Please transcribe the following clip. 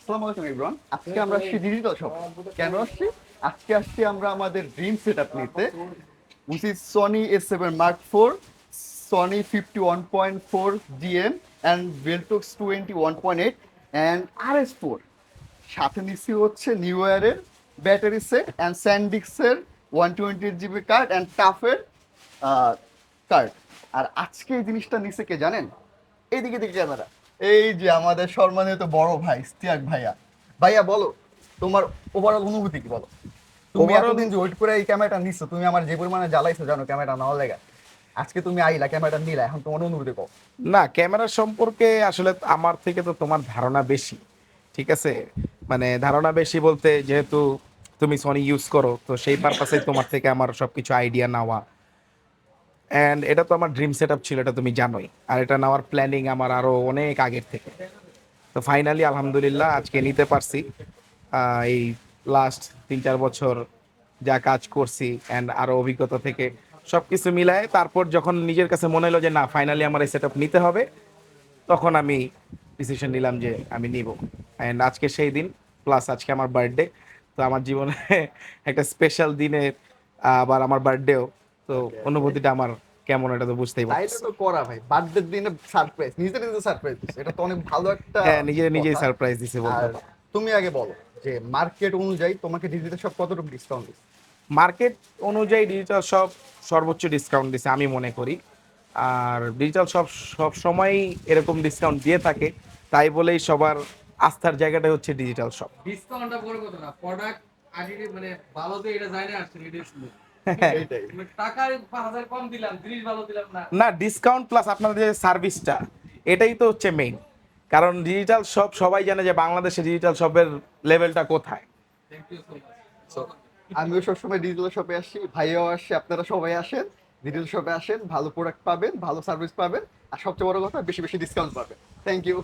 আসসালামু আলাইকুম এভরিওয়ান। আজকে আমরা আসছি ডিজিটাল শপ। কেন আসছি? আজকে আসছি আমরা আমাদের ড্রিম সেটআপ নিতে, which is Sony A7 Mark IV, Sony 51.4 GM and Veltox 21.8 and RS4। সাথে নিচ্ছি হচ্ছে নিউ ইয়ারের ব্যাটারি সেট অ্যান্ড স্যান্ডিক্সের 128 GB কার্ড অ্যান্ড টাফের কার্ড। আর আজকে এই জিনিসটা নিচে কে জানেন? এইদিকে দিকে ক্যামেরা, এই যে আমাদের সম্মানিত বড় ভাই ইস্তিয়াক ভাইয়া। ভাইয়া বলো, তোমার ওভারঅল অনুভূতি কি বলো? তুমি ওভারঅল এতদিন যে ওয়েট করে এই ক্যামেরাটা নিচ্ছ, তুমি আমার যে পরিমাণে জ্বালাইছো জানো ক্যামেরাটা নেওয়ার লেগে। আজকে তুমি আইলা ক্যামেরাটা নিলা, এখন তোমার অনুভূতি কও। না, ক্যামেরা সম্পর্কে আসলে আমার থেকে তো তোমার ধারণা বেশি। ঠিক আছে, মানে ধারণা বেশি বলতে, যেহেতু তুমি সনি ইউজ করো, তো সেই পারপাসে তোমার থেকে আমার সবকিছু আইডিয়া নেওয়া। অ্যান্ড এটা তো আমার ড্রিম সেট আপ ছিল, এটা তুমি জানোই। আর এটা নেওয়ার প্ল্যানিং আমার আরো অনেক আগের থেকে। তো ফাইনালি আলহামদুলিল্লাহ আজকে নিতে পারছি। এই লাস্ট 3-4 বছর যা কাজ করছি অ্যান্ড আরো অভিজ্ঞতা থেকে সবকিছু মিলায়, তারপর যখন নিজের কাছে মনে হলো যে না, ফাইনালি আমার এই সেট নিতে হবে, তখন আমি ডিসিশন নিলাম যে আমি নিব। অ্যান্ড আজকে সেই দিন, প্লাস আজকে আমার বার্থডে। তো আমার জীবনে একটা স্পেশাল দিনে আবার আমার বার্থডেও। তো ওকে ওকে, অনুভূতিটা আমার কেমন এটা তো বুঝতেই তাইলে পারছি। তো করা ভাই, বার্থডের দিনে সারপ্রাইজ, নিজের নিজে সারপ্রাইজ দিচ্ছে, এটা তো অনেক ভালো একটা হ্যাঁ, নিজে নিজেই কথা। সারপ্রাইজ দিছে বলতে আর পারো। তুমি আগে বলো যে মার্কেট অনুযায়ী তোমাকে ডিজিটাল সব কতটুকু ডিসকাউন্ট দিচ্ছে? মার্কেট অনুযায়ী ডিজিটাল শপ সর্বোচ্চ ডিসকাউন্ট দিছে আমি মনে করি। আর ডিজিটাল শপ সব সময়ই এরকম ডিসকাউন্ট দিয়ে থাকে, তাই বলেই সবার আস্থার জায়গাটা হচ্ছে ডিজিটাল শপ। ডিসকাউন্টটা বড় কথা না, প্রোডাক্ট আগে মানে ভালো তো এটা যায় না, আসছে এটা শুনে এইটাই। টাকা 5,000 কম দিলাম, জিনিস ভালো দিলাম না। না, ডিসকাউন্ট প্লাস আপনাদের যে সার্ভিসটা, এটাই তো হচ্ছে মেইন। কারণ ডিজিটাল শপ সবাই জানে যে বাংলাদেশে ডিজিটাল শপের লেভেলটা কোথায়। Thank you so So, much. আমিও সবসময় ডিজিটাল শপে আসি, ভাইয়াও আসছে, আপনারা সবাই আসেন ডিজিটাল শপে, আসেন, ভালো প্রোডাক্ট পাবেন, ভালো সার্ভিস পাবেন, আর সবচেয়ে বড় কথা বেশি বেশি ডিসকাউন্ট পাবেন। Thank you.